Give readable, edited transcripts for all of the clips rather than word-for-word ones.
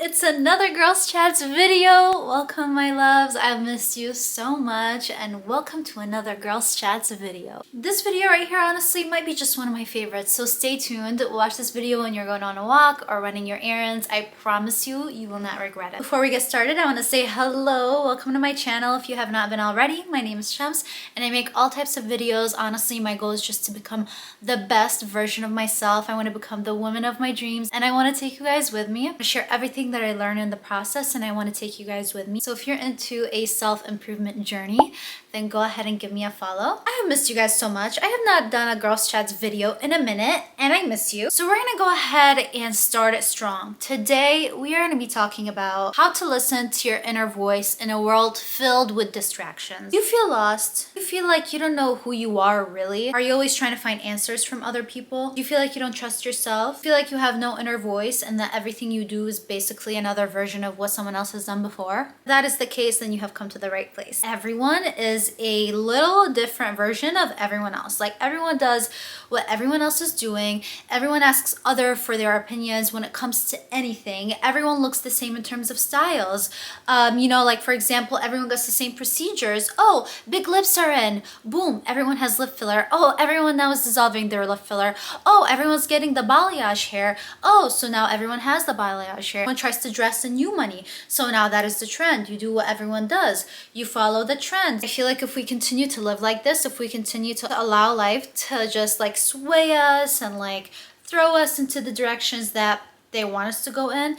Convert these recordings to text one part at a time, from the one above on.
It's another Girls Chats video. Welcome my loves, I've missed you so much and welcome to another Girls Chats video. This video right here honestly might be just one of my favorites, so stay tuned. Watch this video when you're going on a walk or running your errands. I promise you, you will not regret it. Before we get started, I want to say hello, welcome to my channel. If you have not been already, my name is Shams and I make all types of videos. Honestly, my goal is just to become the best version of myself. I want to become the woman of my dreams and I want to take you guys with me. I want to share everything that I learn in the process and I want to take you guys with me. So if you're into a self-improvement journey, then go ahead and give me a follow. I have missed you guys so much. I have not done a Girls Chats video in a minute and I miss you. So we're gonna go ahead and start it strong. Today, we are gonna be talking about how to listen to your inner voice in a world filled with distractions. You feel lost? You feel like you don't know who you are really? Are you always trying to find answers from other people? Do you feel like you don't trust yourself? You feel like you have no inner voice and that everything you do is basically another version of what someone else has done before? If that is the case, then you have come to the right place. Everyone is a little different version of everyone else. Like everyone does what everyone else is doing. Everyone asks other for their opinions when it comes to anything. Everyone looks the same in terms of styles. Like for example, everyone does the same procedures. Oh, big lips are in. Boom, everyone has lip filler. Oh, everyone now is dissolving their lip filler. Oh, everyone's getting the balayage hair. Oh, so now everyone has the balayage hair. Everyone tries to dress in new money. So now that is the trend. You do what everyone does. You follow the trend. I feel like if we continue to live like this, if we continue to allow life to just like sway us and like throw us into the directions that they want us to go in,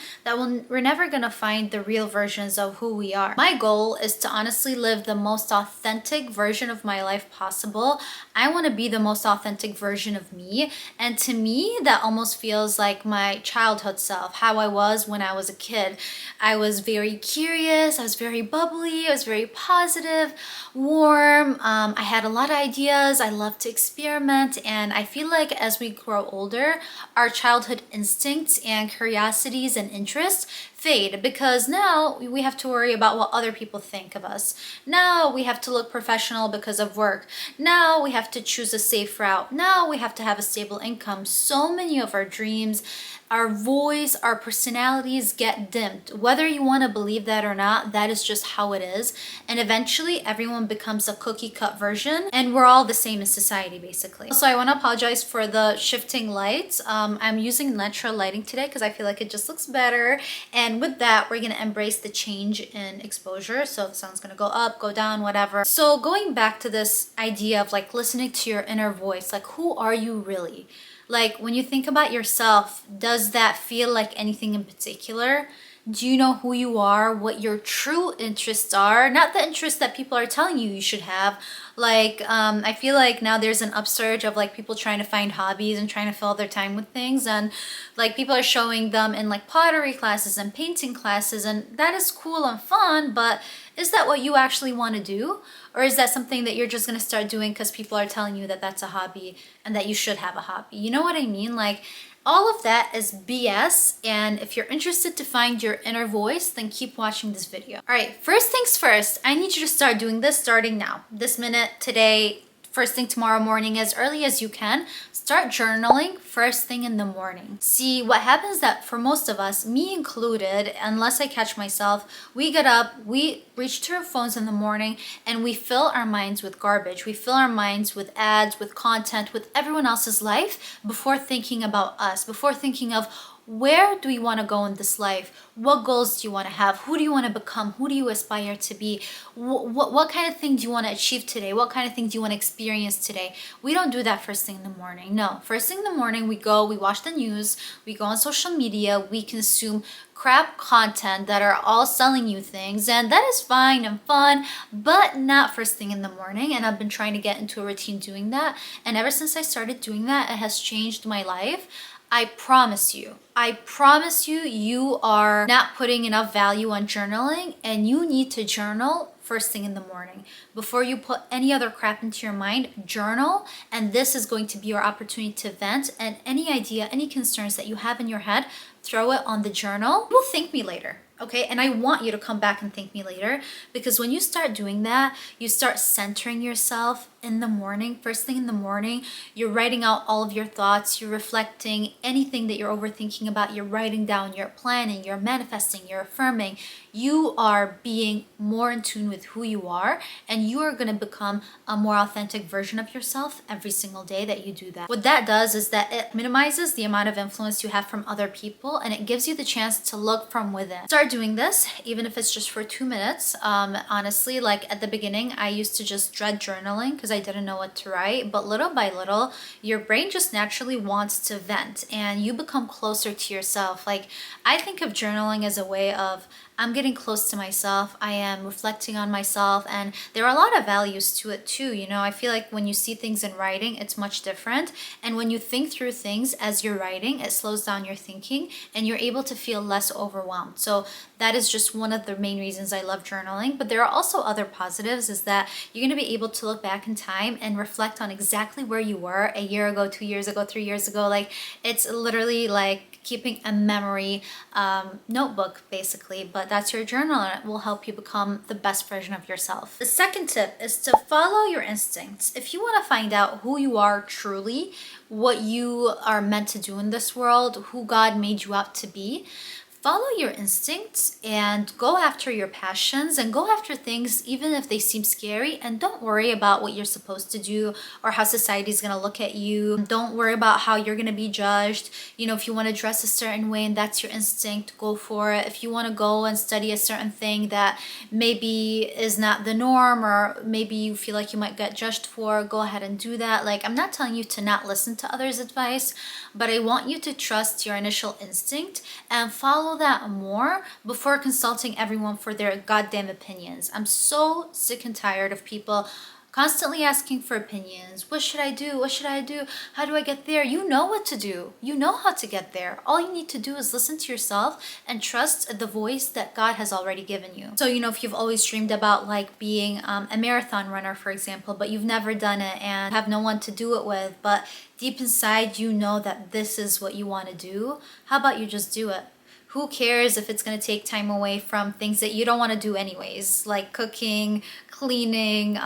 we're never gonna find the real versions of who we are. My goal is to honestly live the most authentic version of my life possible. I want to be the most authentic version of me, and to me that almost feels like my childhood self, how I was when I was a kid. I was very curious, I was very bubbly, I was very positive, warm. I had a lot of ideas, I loved to experiment, and I feel like as we grow older, our childhood instincts and curiosities and interests fade because now we have to worry about what other people think of us. Now we have to look professional because of work. Now we have to choose a safe route. Now we have to have a stable income. So many of our dreams, our voice, our personalities get dimmed. Whether you want to believe that or not, that is just how it is. And eventually everyone becomes a cookie cut version and we're all the same in society basically. So I want to apologize for the shifting lights. I'm using natural lighting today because I feel like it just looks better. And with that, we're going to embrace the change in exposure. So the sun's going to go up, go down, whatever. So going back to this idea of like listening to your inner voice, like who are you really? Like when you think about yourself, does that feel like anything in particular? Do you know who you are, what your true interests are? Not the interests that people are telling you you should have. Like, I feel like now there's an upsurge of like people trying to find hobbies and trying to fill their time with things. And like people are showing them in like pottery classes and painting classes. And that is cool and fun, but is that what you actually want to do? Or is that something that you're just going to start doing because people are telling you that that's a hobby and that you should have a hobby? You know what I mean? Like, all of that is BS, and if you're interested to find your inner voice, then keep watching this video. All right, first things first, I need you to start doing this starting now. This minute, today, first thing tomorrow morning, as early as you can. Start journaling first thing in the morning. See, what happens that for most of us, me included, unless I catch myself, we get up, we reach to our phones in the morning, and we fill our minds with garbage. We fill our minds with ads, with content, with everyone else's life before thinking about us, before thinking of where do we want to go in this life? What goals do you want to have? Who do you want to become? Who do you aspire to be? What kind of thing do you want to achieve today? What kind of things do you want to experience today? We don't do that first thing in the morning. No, first thing in the morning, we watch the news, we go on social media, we consume crap content that are all selling you things, and that is fine and fun, but not first thing in the morning. And I've been trying to get into a routine doing that, and ever since I started doing that, it has changed my life. I promise you, you are not putting enough value on journaling, and you need to journal first thing in the morning. Before you put any other crap into your mind, journal, and this is going to be your opportunity to vent, and any idea, any concerns that you have in your head, throw it on the journal. You will thank me later. Okay, and I want you to come back and thank me later, because when you start doing that, you start centering yourself, in the morning, first thing in the morning, you're writing out all of your thoughts, you're reflecting anything that you're overthinking about, you're writing down, you're planning, you're manifesting, you're affirming, you are being more in tune with who you are, and you are going to become a more authentic version of yourself every single day that you do that. What that does is that it minimizes the amount of influence you have from other people, and it gives you the chance to look from within. Start doing this, even if it's just for 2 minutes. Honestly, like at the beginning, I used to just dread journaling because I didn't know what to write, but little by little, your brain just naturally wants to vent and you become closer to yourself. Like, I think of journaling as a way of I'm getting close to myself, I am reflecting on myself, and there are a lot of values to it too. You know, I feel like when you see things in writing, it's much different. And when you think through things as you're writing, it slows down your thinking and you're able to feel less overwhelmed. So that is just one of the main reasons I love journaling. But there are also other positives, is that you're going to be able to look back in time and reflect on exactly where you were a year ago, 2 years ago, 3 years ago. Like, it's literally like keeping a memory notebook basically, but that's your journal, and it will help you become the best version of yourself. The second tip is to follow your instincts. If you want to find out who you are truly, what you are meant to do in this world, who God made you out to be, follow your instincts and go after your passions and go after things even if they seem scary, and don't worry about what you're supposed to do or how society's going to look at you. Don't worry about how you're going to be judged. You know, if you want to dress a certain way and that's your instinct, go for it. If you want to go and study a certain thing that maybe is not the norm, or maybe you feel like you might get judged for, go ahead and do that. Like, I'm not telling you to not listen to others' advice, but I want you to trust your initial instinct and follow that more before consulting everyone for their goddamn opinions. I'm so sick and tired of people constantly asking for opinions. What should I do? What should I do? How do I get there? You know what to do. You know how to get there. All you need to do is listen to yourself and trust the voice that God has already given you. So, you know, if you've always dreamed about like being a marathon runner, for example, but you've never done it and have no one to do it with, but deep inside you know that this is what you want to do, how about you just do it? Who cares if it's going to take time away from things that you don't want to do anyways, like cooking, cleaning,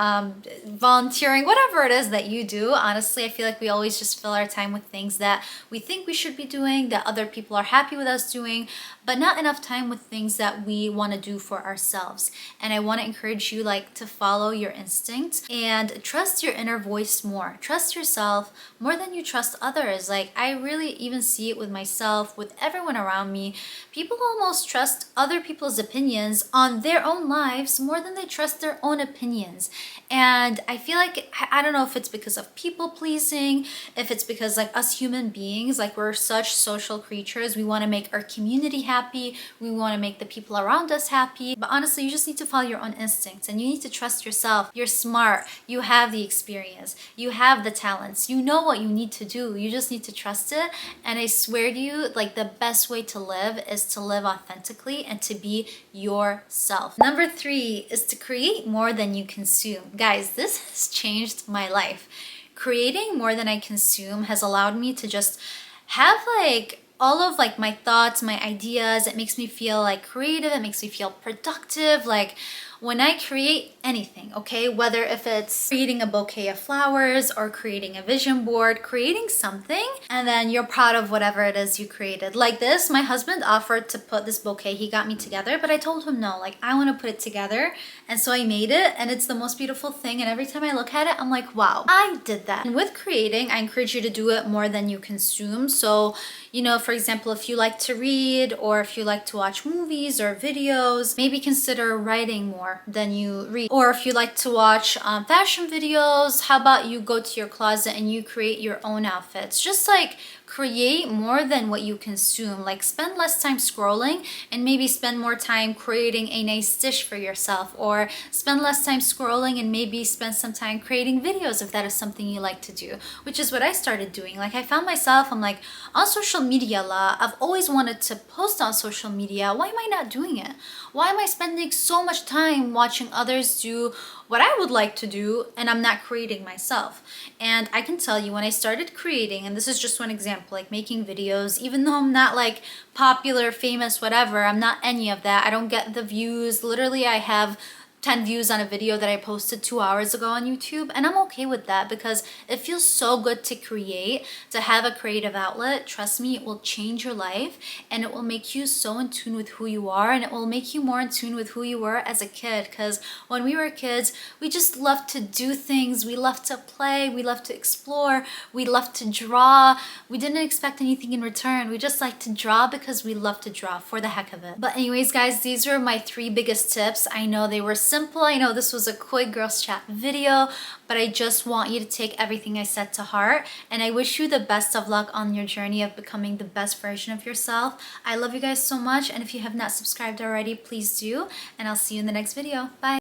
volunteering, whatever it is that you do. Honestly, I feel like we always just fill our time with things that we think we should be doing, that other people are happy with us doing, but not enough time with things that we want to do for ourselves. And I want to encourage you like to follow your instincts and trust your inner voice more. Trust yourself more than you trust others. Like, I really even see it with myself, with everyone around me. People almost trust other people's opinions on their own lives more than they trust their own opinions. And I feel like, I don't know if it's because of people pleasing, if it's because like us human beings, like we're such social creatures, we want to make our community happy, we want to make the people around us happy. But honestly, you just need to follow your own instincts and you need to trust yourself. You're smart, you have the experience, you have the talents, you know what you need to do. You just need to trust it. And I swear to you, like, the best way to live is to live authentically and to be yourself. Number 3 is to create more than you consume. Guys, this has changed my life. Creating more than I consume has allowed me to just have like all of like my thoughts, my ideas. It makes me feel like creative, it makes me feel productive. Like, when I create anything, okay, whether if it's creating a bouquet of flowers or creating a vision board, creating something, and then you're proud of whatever it is you created. Like this, my husband offered to put this bouquet, he got me together, but I told him no, like, I want to put it together. And so I made it, and it's the most beautiful thing. And every time I look at it, I'm like, wow, I did that. And with creating, I encourage you to do it more than you consume. So, you know, for example, if you like to read or if you like to watch movies or videos, maybe consider writing more than you read. Or if you like to watch fashion videos, how about you go to your closet and you create your own outfits? Just like create more than what you consume. Like, spend less time scrolling and maybe spend more time creating a nice dish for yourself, or spend less time scrolling and maybe spend some time creating videos if that is something you like to do, which is what I started doing. Like, I found myself, I'm like, on social media a lot. I've always wanted to post on social media. Why am I not doing it? Why am I spending so much time watching others do what I would like to do and I'm not creating myself? And I can tell you, when I started creating, and this is just one example, like making videos, even though I'm not like popular, famous, whatever, I'm not any of that. I don't get the views. Literally, I have 10 views on a video that I posted 2 hours ago on YouTube, and I'm okay with that because it feels so good to create, to have a creative outlet. Trust me, it will change your life and it will make you so in tune with who you are, and it will make you more in tune with who you were as a kid, because when we were kids, we just loved to do things, we loved to play, we loved to explore, we loved to draw. We didn't expect anything in return. We just like to draw because we love to draw for the heck of it. But anyways, guys, these were my 3 biggest tips. I know they were simple. I know this was a quick girls chat video, but I just want you to take everything I said to heart, and I wish you the best of luck on your journey of becoming the best version of yourself. I love you guys so much, and if you have not subscribed already, please do, and I'll see you in the next video. Bye.